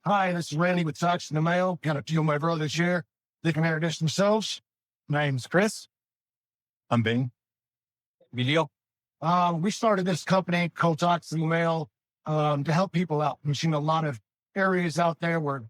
Hi, this is Randy with Toxically Male. Got a few of my brothers here. They can introduce themselves. My name's Chris. I'm Bing. Video. We started this company called Toxically Male to help people out. We've seen a lot of areas out there where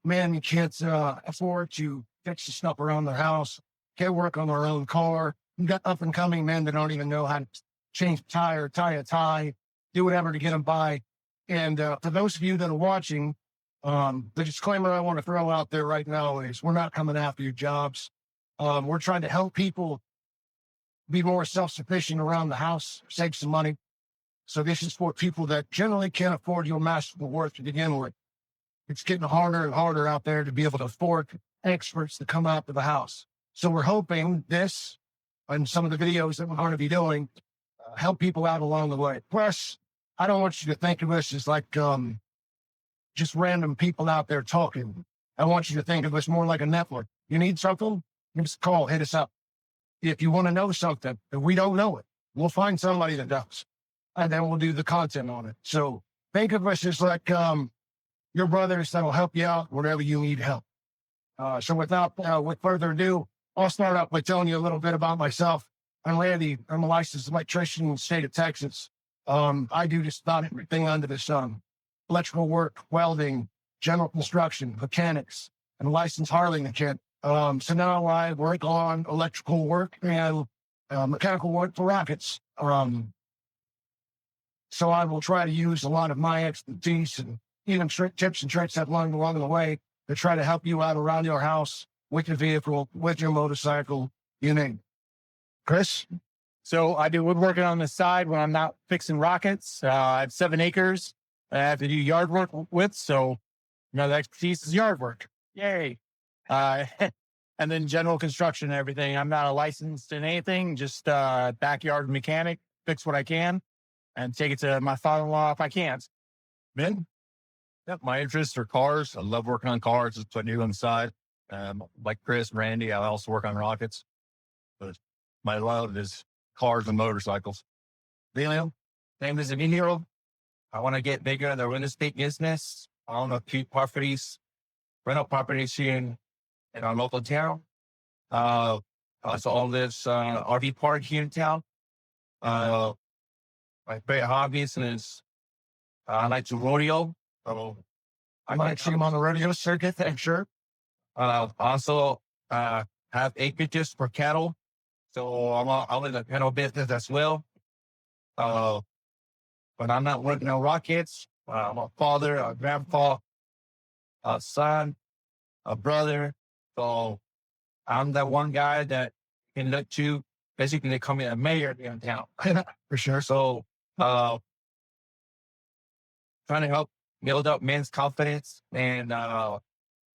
men and kids afford to fix the stuff around their house, can't work on their own car. You got up and coming men that don't even know how to change a tire, tie a tie, do whatever to get them by. And for those of you that are watching, the disclaimer I want to throw out there right now is we're not coming after your jobs. We're trying to help people be more self-sufficient around the house, save some money. So this is for people that generally can't afford your masterful work to begin with. It's getting harder and harder out there to be able to afford experts to come out to the house. So we're hoping this and some of the videos that we're going to be doing help people out along the way. Plus, I don't want you to think of us as like just random people out there talking. I want you to think of us more like a network. You need something? Give us a call, hit us up. If you want to know something and we don't know it, we'll find somebody that does. And then we'll do the content on it. So think of us as like your brothers that'll help you out whenever you need help. So with further ado, I'll start out by telling you a little bit about myself. I'm Randy. I'm a licensed electrician in the state of Texas. I do just about everything under the sun. Electrical work, welding, general construction, mechanics, and a licensed Harley mechanic. So now I work on electrical work and mechanical work for rockets. So I will try to use a lot of my expertise and even tips and tricks I've learned along the way to try to help you out around your house, with your vehicle, with your motorcycle, you name it. Chris? So I do woodworking on the side when I'm not fixing rockets. I have 7 acres I have to do yard work with. So, the expertise is yard work. Yay. And then general construction and everything. I'm not a licensed in anything, just backyard mechanic, fix what I can and take it to my father-in-law if I can't. Ben? Yep, my interests are cars. I love working on cars. That's what I do on the side. Like Chris and Randy, I also work on rockets. But my love is cars and motorcycles. Daniel, name is Emilio. I want to get bigger in the real estate business. I own a few properties, rental properties here in our local town. I also own this RV park here in town. My favorite hobbies is I like to rodeo. So I might see him on the rodeo circuit, I'm sure. Also have acreages for cattle. So I'm in the cattle business as well. But I'm not working on rockets. I'm a father, a grandpa, a son, a brother. So I'm that one guy that can let you basically come in a mayor in town. For sure. So trying to help build up men's confidence and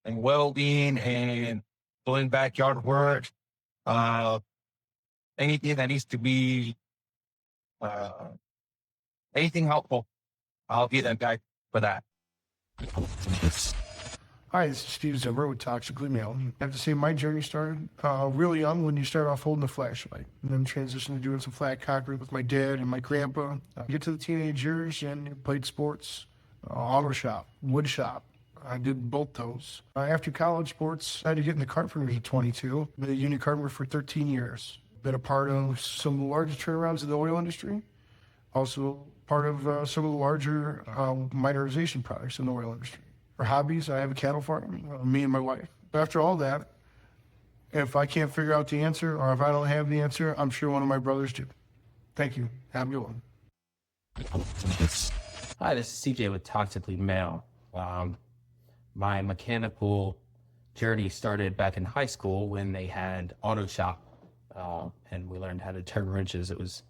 well-being and doing backyard work. Anything that needs to be anything helpful, I'll be that guy for that. Hi, this is Steve Zimmer with Toxically Male. I have to say my journey started really young when you start off holding a flashlight and then transitioned to doing some flat concrete with my dad and my grandpa. Get to the teenage years and played sports, auto shop, wood shop. I did both those. After college sports, I had to get into carpentry at 22. Been a union carpenter for 13 years. Been a part of some of the largest turnarounds in the oil industry. Also part of some of the larger minorization products in the oil industry. For hobbies, I have a cattle farm, me and my wife. After all that, if I can't figure out the answer or if I don't have the answer, I'm sure one of my brothers do. Thank you. Have a good one. Hi, this is CJ with Toxically Male. My mechanical journey started back in high school when they had auto shop, and we learned how to turn wrenches. It was,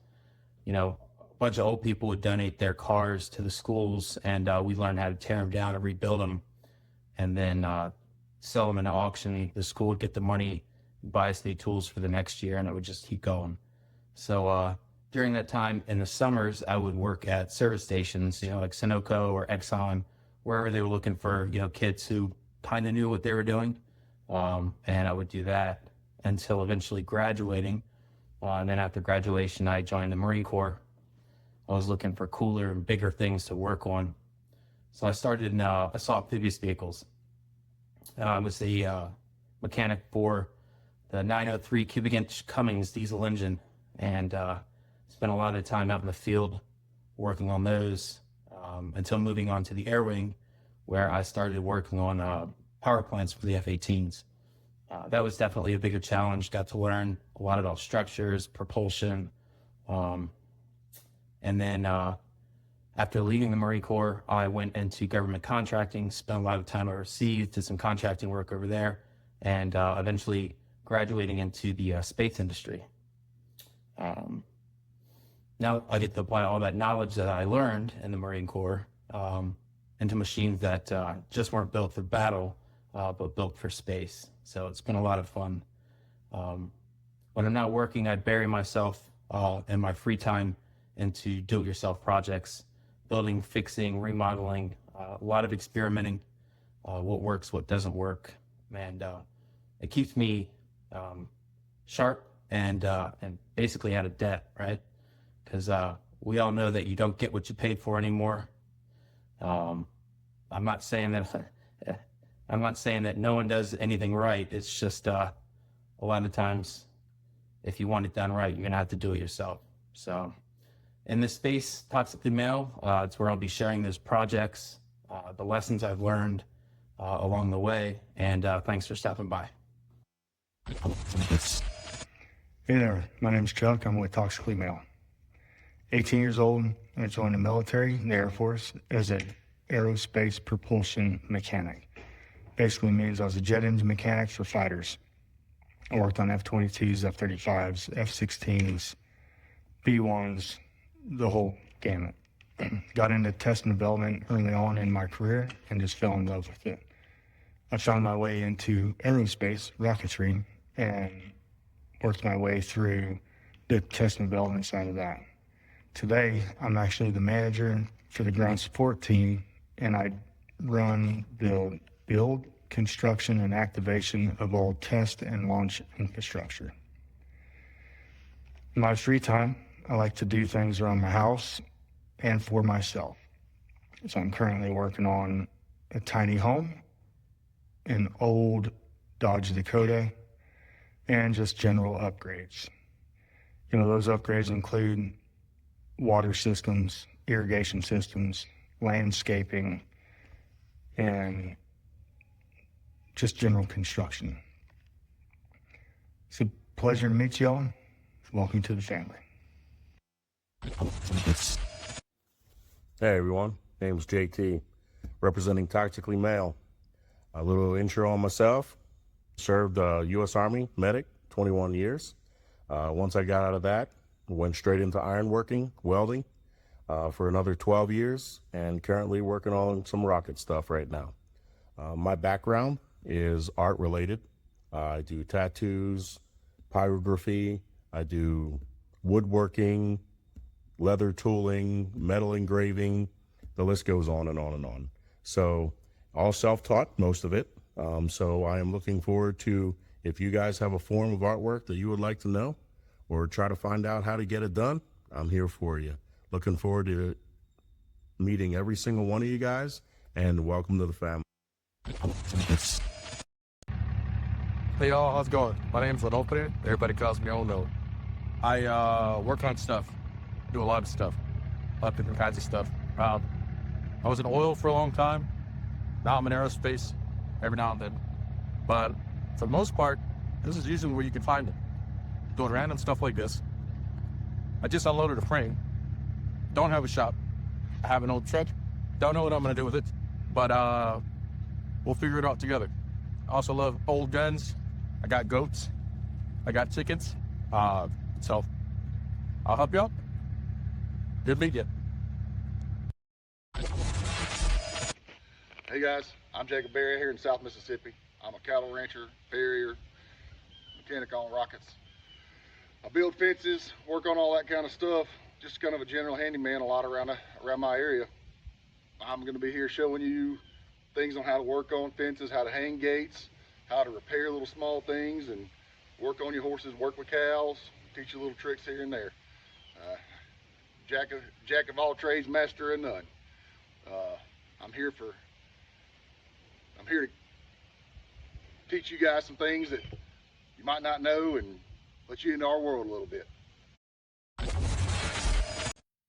a bunch of old people would donate their cars to the schools, and we learned how to tear them down and rebuild them, and then sell them in an auction. The school would get the money, buy us new tools for the next year, and it would just keep going. So during that time in the summers, I would work at service stations, like Sunoco or Exxon, wherever they were looking for, kids who kind of knew what they were doing. And I would do that until eventually graduating. And then after graduation, I joined the Marine Corps. I was looking for cooler and bigger things to work on. So I started in assault amphibious vehicles. I was the mechanic for the 903 cubic inch Cummins diesel engine, and spent a lot of time out in the field working on those until moving on to the air wing, where I started working on power plants for the F-18s. That was definitely a bigger challenge. Got to learn a lot about structures, propulsion, and then after leaving the Marine Corps, I went into government contracting, spent a lot of time overseas, did some contracting work over there, and eventually graduating into the space industry. Now I get to apply all that knowledge that I learned in the Marine Corps into machines that just weren't built for battle, but built for space. So it's been a lot of fun. When I'm not working, I bury myself in my free time into do-it-yourself projects, building, fixing, remodeling, a lot of experimenting, what works, what doesn't work. And it keeps me sharp and basically out of debt, right? Because we all know that you don't get what you paid for anymore. I'm not saying that no one does anything right. It's just a lot of times, if you want it done right, you're gonna have to do it yourself. So in this space, Toxically Male, it's where I'll be sharing those projects, the lessons I've learned along the way, and thanks for stopping by. Hey there, my name's Chuck. I'm with Toxically Male. 18 years old, I joined the military, the Air Force, as an aerospace propulsion mechanic. Basically means I was a jet engine mechanic for fighters. I worked on F-22s, F-35s, F-16s, B-1s, the whole gamut. Got into test and development early on in my career and just fell in love with it. I found my way into aerospace, rocketry, and worked my way through the test and development side of that. Today, I'm actually the manager for the ground support team, and I run the build, construction, and activation of all test and launch infrastructure. In my free time, I like to do things around my house and for myself. So I'm currently working on a tiny home, an old Dodge Dakota, and just general upgrades. You know, those upgrades include water systems, irrigation systems, landscaping, and just general construction. It's a pleasure to meet y'all. Welcome to the family. Hey everyone, name's JT, representing Toxically Male. A little intro on myself. Served U.S. Army medic, 21 years. Once I got out of that, went straight into ironworking, welding, for another 12 years, and currently working on some rocket stuff right now. My background is art related. I do tattoos, pyrography, I do woodworking, leather tooling, metal engraving, the list goes on and on and on. So all self-taught, most of it. So I am looking forward to, if you guys have a form of artwork that you would like to know or try to find out how to get it done, I'm here for you. Looking forward to meeting every single one of you guys, and welcome to the family. Hey y'all, how's it going? My name's Onofre. Everybody calls me Ono. I work on stuff, do a lot of stuff, a lot of different kinds of stuff. I was in oil for a long time. Now I'm in aerospace, every now and then. But for the most part, this is usually where you can find it. Doing random stuff like this. I just unloaded a frame. Don't have a shop. I have an old truck. Don't know what I'm gonna do with it, but we'll figure it out together. I also love old guns. I got goats. I got chickens. So I'll help you out. Good meet you. Hey guys, I'm Jacob Berry here in South Mississippi. I'm a cattle rancher, farrier, mechanic on rockets. I build fences, work on all that kind of stuff. Just kind of a general handyman a lot around my area. I'm going to be here showing you things on how to work on fences, how to hang gates, how to repair little small things, and work on your horses, work with cows, teach you little tricks here and there. Jack of all trades, master of none. I'm here to teach you guys some things that you might not know and let you into our world a little bit.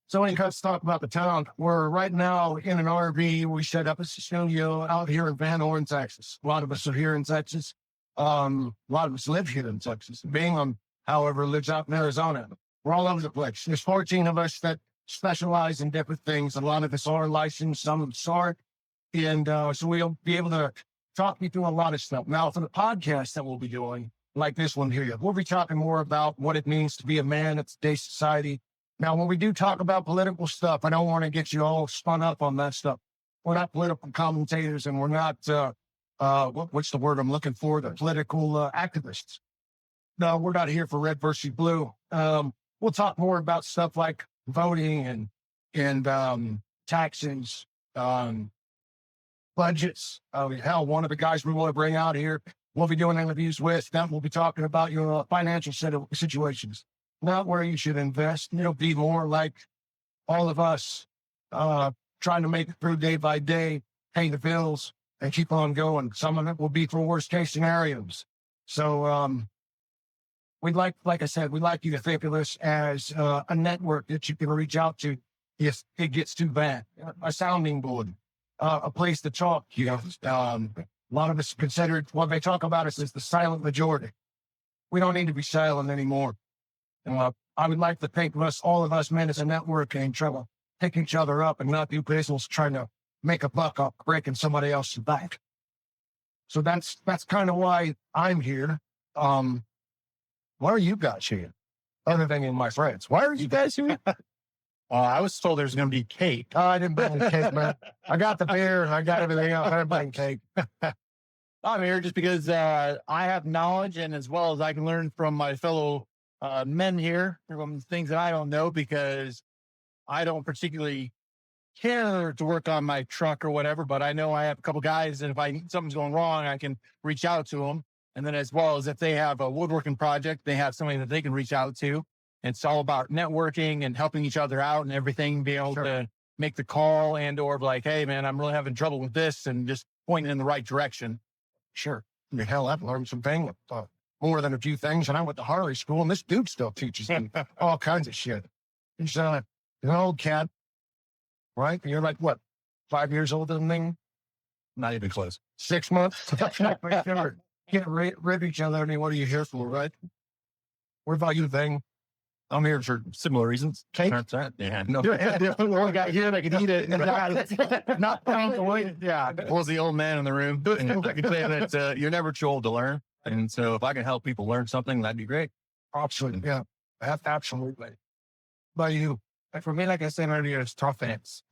So when it comes to talk about the town, we're right now in an RV. We set up a studio out here in Van Horn, Texas. A lot of us are here in Texas. A lot of us live here in Texas. Bingham, however, lives out in Arizona. We're all over the place. There's 14 of us that specialize in different things. A lot of us are licensed, some of us aren't. And so we'll be able to talk you through a lot of stuff. Now, for the podcast that we'll be doing, like this one here, we'll be talking more about what it means to be a man in today's society. Now, when we do talk about political stuff, I don't want to get you all spun up on that stuff. We're not political commentators, and we're not, what's the word I'm looking for? The political activists. No, we're not here for red versus blue. We'll talk more about stuff like voting and taxes, budgets. Hell, one of the guys we want to bring out here, we'll be doing interviews with them. We'll be talking about your financial situations. Not where you should invest. It'll be more like all of us trying to make it through day by day, pay the bills, and keep on going. Some of it will be for worst case scenarios. So we'd like I said, we'd like you to think of this as a network that you can reach out to if it gets too bad. A sounding board, a place to talk. A lot of us considered what they talk about us as the silent majority. We don't need to be silent anymore. I would like to think of us, all of us men as a network and try to pick each other up and not do business trying to make a buck off breaking somebody else's back. So that's kind of why I'm here. Why are you guys here? Other than my friends. Why are you guys here? I was told there's going to be cake. Oh, I didn't bring the cake, man. I got the beer. I got everything else. I didn't bring cake. I'm here just because I have knowledge, and as well as I can learn from my fellow men here from things that I don't know, because I don't particularly care to work on my truck or whatever, but I know I have a couple guys, and if something's going wrong, I can reach out to them. And then as well as if they have a woodworking project, they have somebody that they can reach out to. It's all about networking and helping each other out and everything, be able to make the call and or be like, hey man, I'm really having trouble with this, and just pointing in the right direction. Sure. Hell, I've learned some things, more than a few things. And I went to Harley school, and this dude still teaches me all kinds of shit. He's an old cat, right? You're like, what, 5 years older than me? Not even close. 6 months? Can't rib each other. I mean, what are you here for, right? What about you, Thing? I'm here for similar reasons. Cake? Yeah. No. The only guy here that can eat it. Not pound the weight. Yeah. I was the old man in the room. And I can say that you're never too old to learn. And so if I can help people learn something, that'd be great. Absolutely. Yeah. Absolutely. By you. For me, like I said earlier, it's tough finance.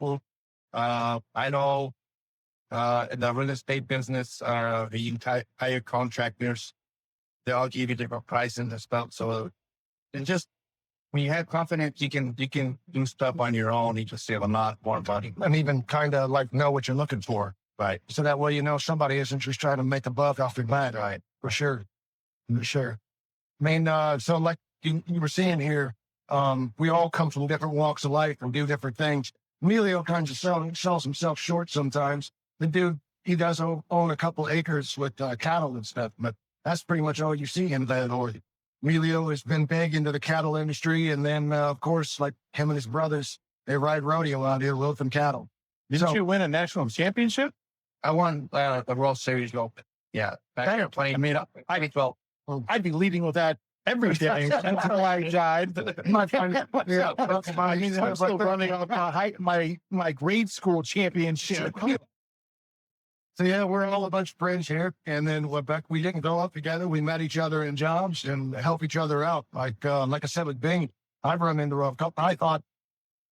I know in the real estate business, you hire contractors, they all give you different prices and stuff. So it's just, when you have confidence, you can do stuff on your own. You just save a lot more money. And even kind of like know what you're looking for. Right. So that way, you know, somebody isn't just trying to make a buck off your back. Right. For sure. For sure. I mean, so like you were saying here, we all come from different walks of life and do different things. Emilio kind of sells himself short sometimes. The dude, he does own a couple acres with cattle and stuff, but that's pretty much all you see him then. Or Emilio has been big into the cattle industry. And then, of course, like him and his brothers, they ride rodeo out here, loafing cattle. Didn't you win a national championship? I won the World Series Open. Yeah. Back in 20. I mean, I'd be leading with that every day until I died. I'm still running on my grade school championship. So yeah, we're all a bunch of friends here. And then we didn't grow up together. We met each other in jobs and help each other out. Like I said, with Bing, I've run into a couple. I thought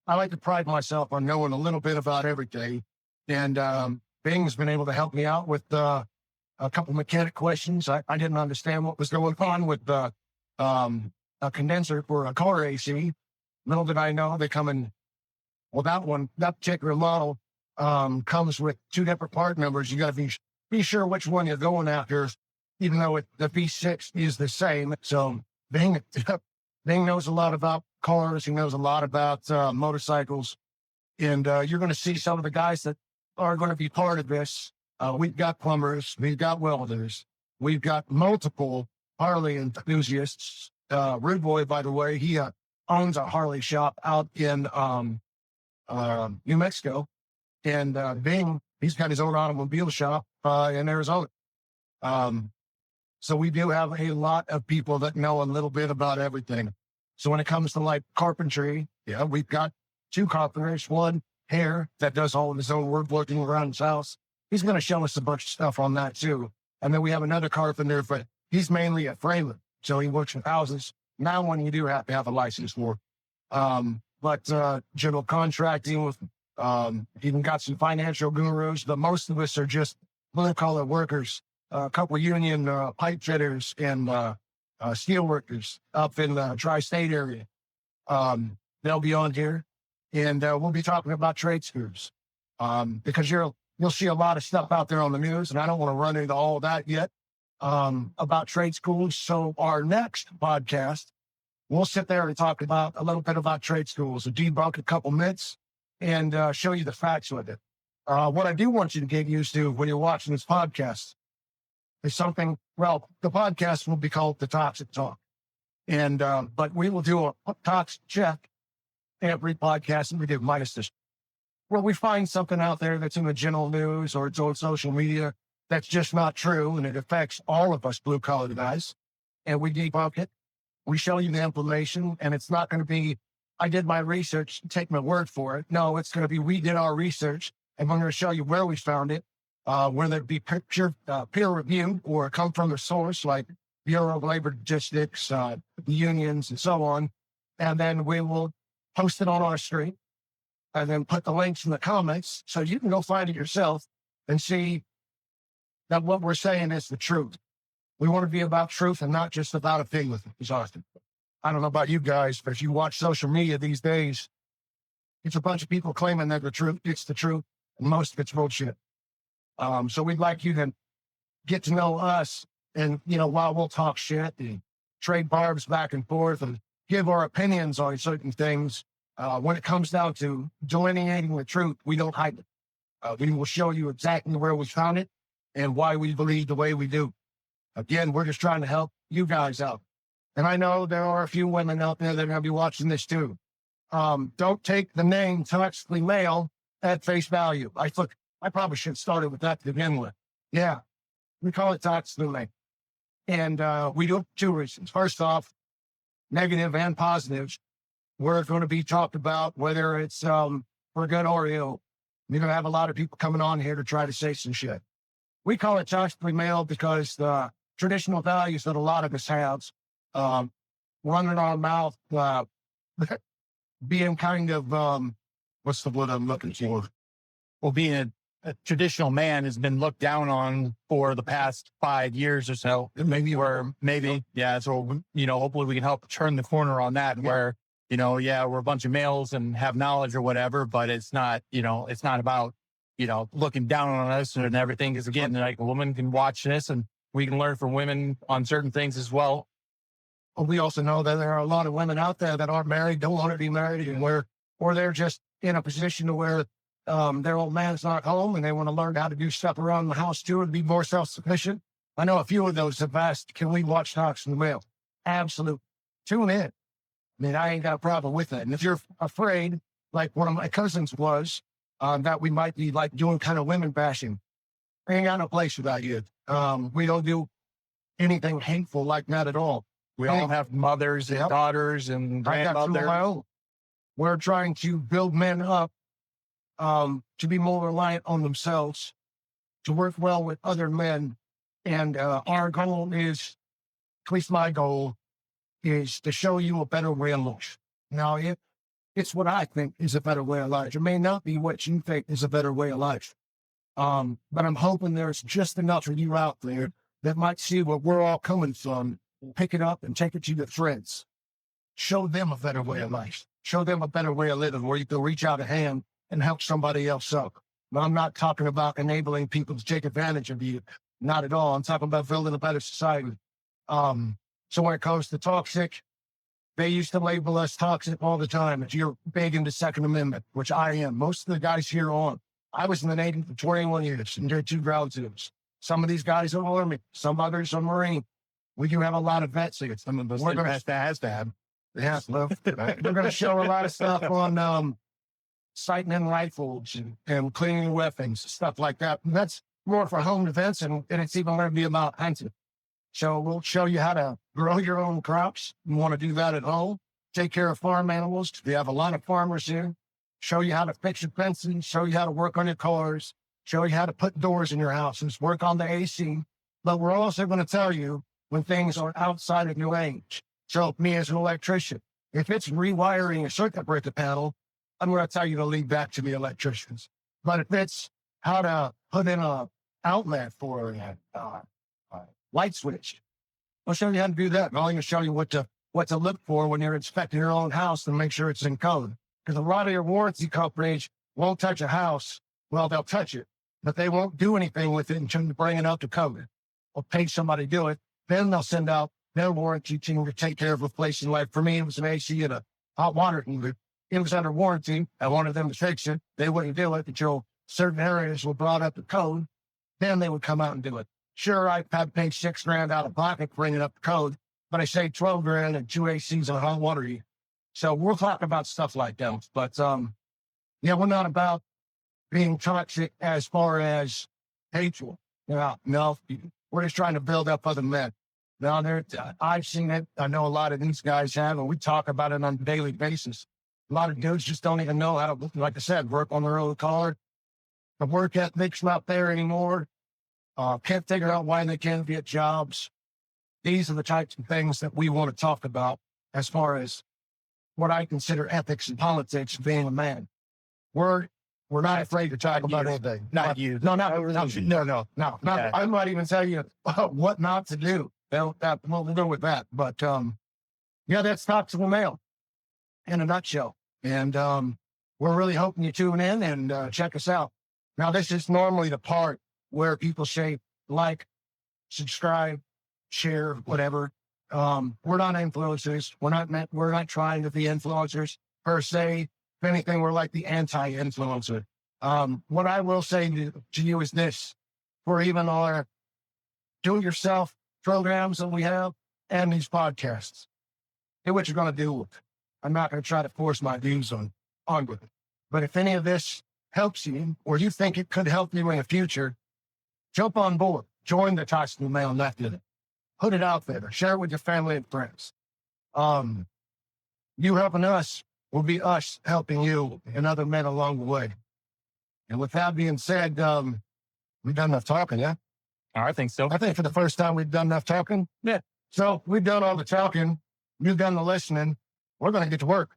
I like to pride myself on knowing a little bit about everything. And Bing's been able to help me out with a couple mechanic questions. I didn't understand what was going on with a condenser for a car AC. Little did I know they come in, well, that particular model comes with two different part numbers. You got to be sure which one you're going after, even though the V6 is the same. So Bing knows a lot about cars. He knows a lot about motorcycles. And you're going to see some of the guys that are going to be part of this. We've got plumbers, we've got welders, we've got multiple Harley enthusiasts. Rude Boy, by the way, he owns a Harley shop out in New Mexico. And Bing, he's got his own automobile shop in Arizona. So we do have a lot of people that know a little bit about everything. So when it comes to like carpentry, yeah, we've got two carpenters, one here that does all of his own work working around his house. He's going to show us a bunch of stuff on that too. And then we have another carpenter, but he's mainly a framer. So he works with houses. Now one you do have to have a license for. But general contracting with, even got some financial gurus, but most of us are just blue collar workers. A couple of union pipe fitters and steel workers up in the tri-state area. They'll be on here, and we'll be talking about trade schools because you'll see a lot of stuff out there on the news, and I don't want to run into all of that yet about trade schools. So our next podcast, we'll sit there and talk about a little bit about trade schools, and debunk a couple myths, and show you the facts with it. What I do want you to get used to when you're watching this podcast is something, well, the podcast will be called The Toxic Talk. And, but we will do a toxic check every podcast that we do, minus this. Well, we find something out there that's in the general news or it's on social media that's just not true, and it affects all of us blue collar guys. And we debunk it. We show you the information, and it's not going to be, I did my research, take my word for it. No, it's going to be, we did our research, and we're going to show you where we found it. Whether it be peer review or come from a source like Bureau of Labor Statistics, the unions, and so on. And then we will post it on our stream and then put the links in the comments so you can go find it yourself and see that what we're saying is the truth. We want to be about truth and not just about opinion, Austin. I don't know about you guys, but if you watch social media these days, it's a bunch of people claiming that the truth, it's the truth, and most of it's bullshit. So we'd like you to get to know us, and, you know, while we'll talk shit and trade barbs back and forth and give our opinions on certain things, when it comes down to delineating the truth, we don't hide it. We will show you exactly where we found it and why we believe the way we do. Again, we're just trying to help you guys out. And I know there are a few women out there that are going to be watching this too. Don't take the name Toxically Male at face value. I probably should have started with that to begin with. Yeah, we call it Toxically Male. And we do it for two reasons. First off, negative and positives. We're going to be talked about, whether it's for good or ill. You're going to have a lot of people coming on here to try to say some shit. We call it Toxically Male because the traditional values that a lot of us have, running our mouth, being kind of, what's the word I'm looking for? Well, being a traditional man has been looked down on for the past 5 years or so. Maybe. Yeah. So, you know, hopefully we can help turn the corner on that where, you know, yeah, we're a bunch of males and have knowledge or whatever, but it's not, you know, it's not about, you know, looking down on us and everything. Because again, like a woman can watch this and we can learn from women on certain things as well. We also know that there are a lot of women out there that aren't married, don't want to be married, and or they're just in a position to where their old man's not home and they want to learn how to do stuff around the house too and be more self-sufficient. I know a few of those have asked, can we watch Toxically Male? Absolutely. Tune in. I mean, I ain't got a problem with that. And if you're afraid, like one of my cousins was, that we might be like doing kind of women bashing, I ain't got no place for that yet. We don't do anything hateful like that at all. We all have mothers and daughters and grandmothers. We're trying to build men up to be more reliant on themselves, to work well with other men. And our goal is, at least my goal, is to show you a better way of life. Now, it's what I think is a better way of life. It may not be what you think is a better way of life. But I'm hoping there's just enough of you out there that might see where we're all coming from, pick it up and take it to your friends. Show them a better way of life. Show them a better way of living where you can reach out a hand and help somebody else up. Now, I'm not talking about enabling people to take advantage of you. Not at all. I'm talking about building a better society. So when it comes to toxic, they used to label us toxic all the time. If you're big into Second Amendment, which I am, most of the guys here aren't. I was in the Navy for 21 years and did 2 ground teams. Some of these guys are Army, some others are Marine. We do have a lot of vets here. Some of us We're gonna- has to have. Yeah, well, we're going to show a lot of stuff on sighting in rifles and cleaning weapons, stuff like that. And that's more for home defense, and it's even going to be about hunting. So we'll show you how to grow your own crops. You want to do that at home. Take care of farm animals. We have a lot of farmers here. Show you how to fix your fencing. Show you how to work on your cars. Show you how to put doors in your houses. Work on the AC. But we're also going to tell you when things are outside of your range. So me as an electrician, if it's rewiring a circuit breaker panel, I'm going to tell you to leave that to the electricians. But if it's how to put in a outlet for a light switch, I'll show you how to do that. And I'll even show you what to look for when you're inspecting your own house and make sure it's in code. Because a lot of your warranty companies won't touch a house. Well, they'll touch it, but they won't do anything with it until you bring it up to code or pay somebody to do it. Then they'll send out their warranty team to take care of replacing. Like for me, it was an AC and a hot water heater. It was under warranty. I wanted them to fix it. They wouldn't do it until certain areas were brought up to code. Then they would come out and do it. Sure, I had paid $6,000 out of pocket to bring it up to code, but I saved $12,000 and 2 ACs and a hot water heater. So we'll talk about stuff like that. But yeah, we're not about being toxic as far as hateful. No, we're just trying to build up other men. Now, I've seen it. I know a lot of these guys have, and we talk about it on a daily basis. A lot of dudes just don't even know how to, like I said, work on their own car. The work ethic's not there anymore. Can't figure out why they can't get jobs. These are the types of things that we want to talk about as far as what I consider ethics and politics of being a man. We're not afraid to talk about anything. Not you. No. Okay. I might even tell you what not to do. We'll go with that. But yeah, that's Toxically Male in a nutshell. And we're really hoping you tune in and check us out. Now, this is normally the part where people say like, subscribe, share, whatever. We're not influencers. We're not trying to be influencers per se. If anything, we're like the anti-influencer. What I will say to you is this: for even our do-it-yourself programs that we have and these podcasts, do what you're going to do with it. I'm not going to try to force my views on with it. But if any of this helps you, or you think it could help you in the future, jump on board. Join the Toxically Male Method. Put it out there. Share it with your family and friends. You helping us will be us helping you and other men along the way. And with that being said, we've done enough talking, yeah? I think so. I think for the first time we've done enough talking. Yeah. So we've done all the talking. You've done the listening. We're going to get to work.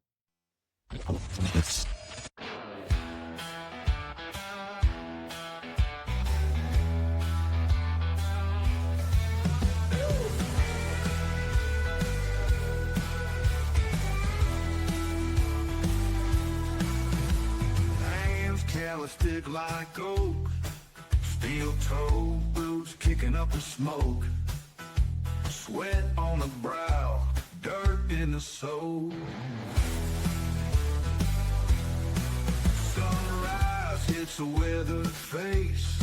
Stick like oak, steel toe boots kicking up the smoke, sweat on the brow, dirt in the soul. Sunrise hits a weathered face,